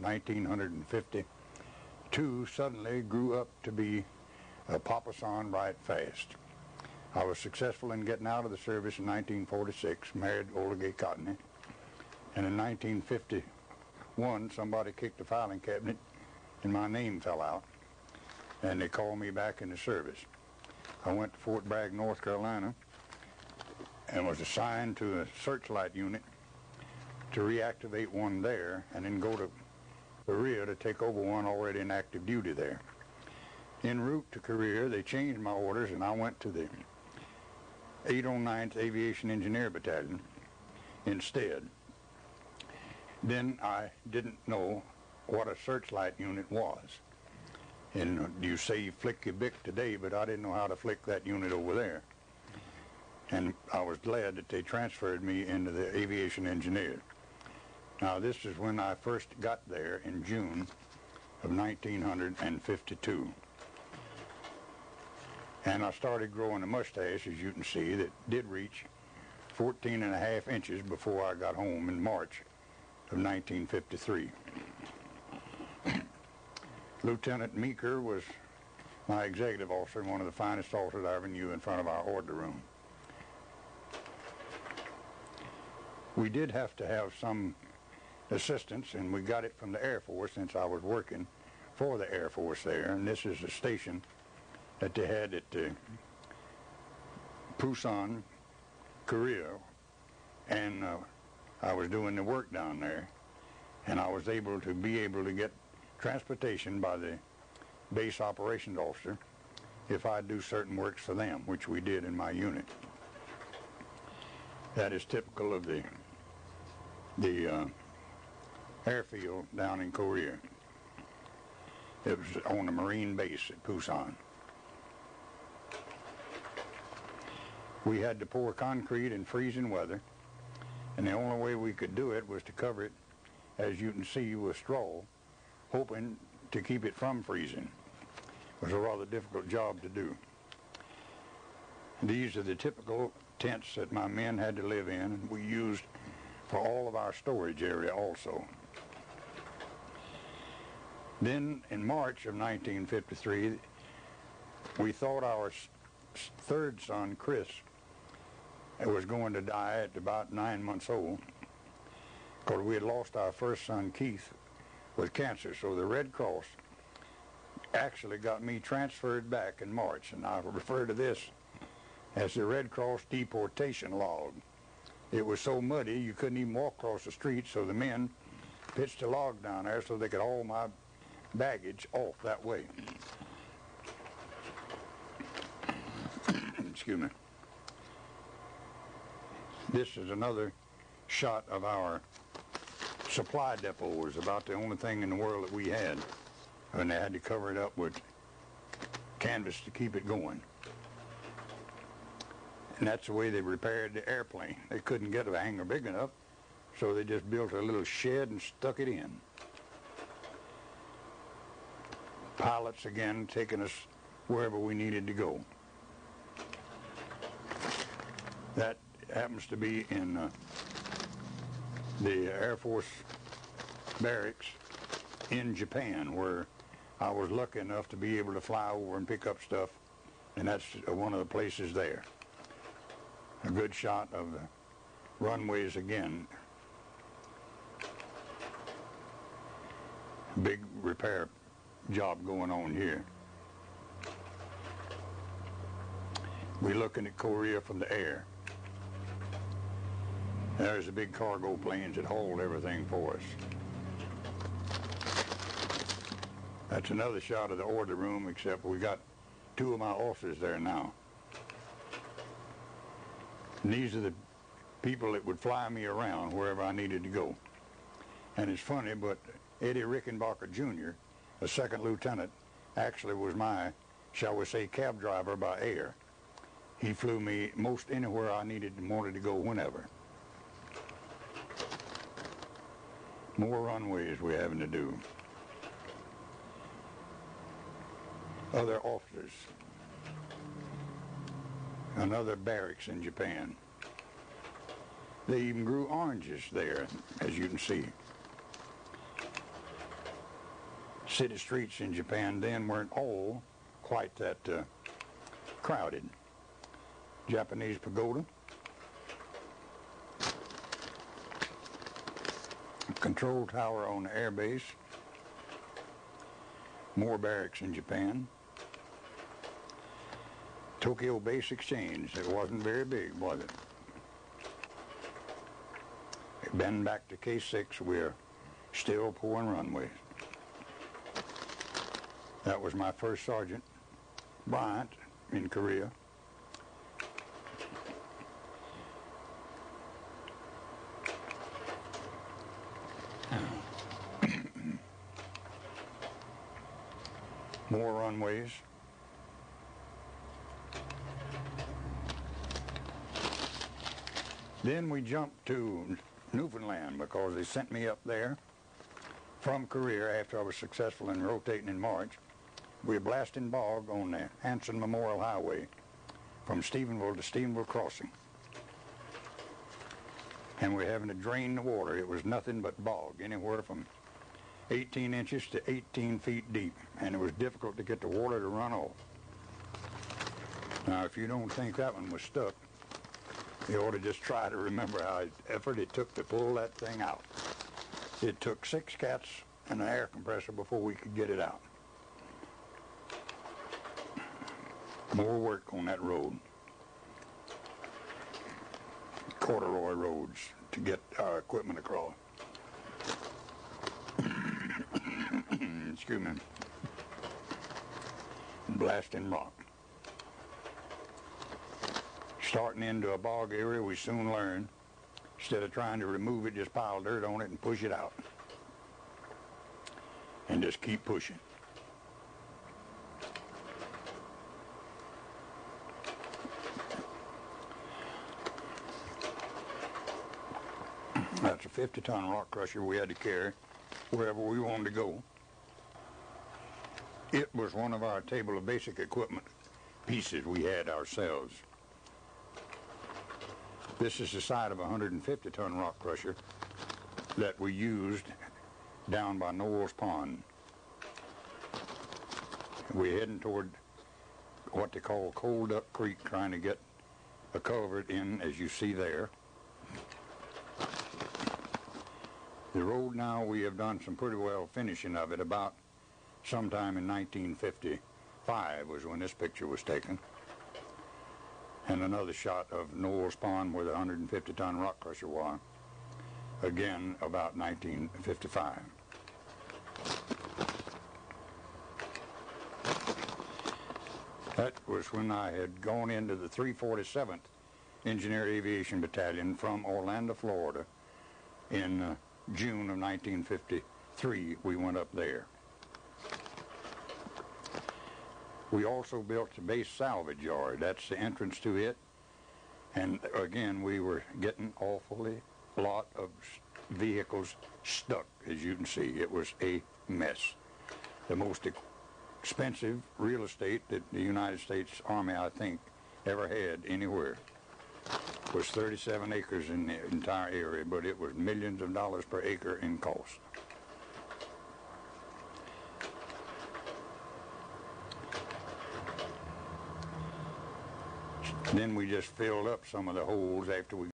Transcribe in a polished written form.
1952 suddenly grew up to be a papa-san right fast. I was successful in getting out of the service in 1946, married Olegay Cottony, and in 1951 somebody kicked the filing cabinet and my name fell out, and they called me back in the service. I went to Fort Bragg, North Carolina, and was assigned to a searchlight unit to reactivate one there and then go to Korea to take over one already in active duty there. En route to Korea, they changed my orders and I went to the 809th Aviation Engineer Battalion instead. Then I didn't know what a searchlight unit was. And you say you flick your Bic today, but I didn't know how to flick that unit over there. And I was glad that they transferred me into the aviation engineer. Now this is when I first got there in June of 1952. And I started growing a mustache, as you can see, that did reach 14.5 inches before I got home in March of 1953. Lieutenant Meeker was my executive officer, one of the finest officers I ever knew in front of our order room. We did have to have some assistance, and we got it from the Air Force since I was working for the Air Force there. And this is a station that they had at Busan, Korea, and I was doing the work down there, and I was able to get transportation by the base operations officer if I do certain works for them, which we did in my unit. That is typical of the airfield down in Korea. It was on a Marine base at Busan. We had to pour concrete in freezing weather, and the only way we could do it was to cover it, as you can see, with straw, hoping to keep it from freezing. It was a rather difficult job to do. These are the typical tents that my men had to live in, and we used for all of our storage area also. Then in March of 1953, we thought our third son, Chris, was going to die at about 9 months old, because we had lost our first son, Keith, with cancer. So the Red Cross actually got me transferred back in March, and I refer to this as the Red Cross deportation log. It was so muddy you couldn't even walk across the street, so the men pitched a log down there so they could haul my baggage off that way. Excuse me. This is another shot of our supply depot. It was about the only thing in the world that we had, and they had to cover it up with canvas to keep it going. And that's the way they repaired the airplane. They couldn't get a hangar big enough, so they just built a little shed and stuck it in. Pilots, again, taking us wherever we needed to go. That happens to be in the Air Force barracks in Japan, where I was lucky enough to be able to fly over and pick up stuff, and that's one of the places there. A good shot of the runways again. Big repair job going on here. We're looking at Korea from the air. There's the big cargo planes that hold everything for us. That's another shot of the order room, except we got two of my officers there now. And these are the people that would fly me around wherever I needed to go. And it's funny, but Eddie Rickenbacker Jr., a second lieutenant, actually was my, shall we say, cab driver by air. He flew me most anywhere I needed and wanted to go whenever. More runways we're having to do. Other officers. Another barracks in Japan. They even grew oranges there, as you can see. city streets in Japan then weren't all quite that crowded. Japanese pagoda, control tower on the airbase, more barracks in Japan. Tokyo Base Exchange, it wasn't very big, was it? Been back to K6, we're still pouring runways. That was my first Sergeant Bryant in Korea. More runways. Then we jumped to Newfoundland because they sent me up there from Korea after I was successful in rotating in March. We were blasting bog on the Hanson Memorial Highway from Stephenville to Stephenville Crossing. And we were having to drain the water. It was nothing but bog, anywhere from 18 inches to 18 feet deep. And it was difficult to get the water to run off. Now, if you don't think that one was stuck, you ought to just try to remember how much effort it took to pull that thing out. It took 6 cats and an air compressor before we could get it out. More work on that road. Corduroy roads to get our equipment across. Excuse me. Blasting rock. Starting into a bog area, we soon learned, instead of trying to remove it, just pile dirt on it and push it out. And just keep pushing. That's a 50-ton rock crusher we had to carry wherever we wanted to go. It was one of our table of basic equipment pieces we had ourselves. This is the side of a 150-ton rock crusher that we used down by Noel's Pond. We're heading toward what they call Cold Duck Creek, trying to get a culvert in, as you see there. The road now, we have done some pretty well finishing of it. About sometime in 1955 was when this picture was taken. And another shot of Noel's Pond where the 150-ton rock crusher was. Again, about 1955. That was when I had gone into the 347th Engineer Aviation Battalion from Orlando, Florida. In June of 1953, we went up there. We also built the base salvage yard. That's the entrance to it. And again, we were getting awfully lot of vehicles stuck, as you can see. It was a mess. The most expensive real estate that the United States Army, I think, ever had anywhere was 37 acres in the entire area, but it was millions of dollars per acre in cost. Then we just filled up some of the holes after we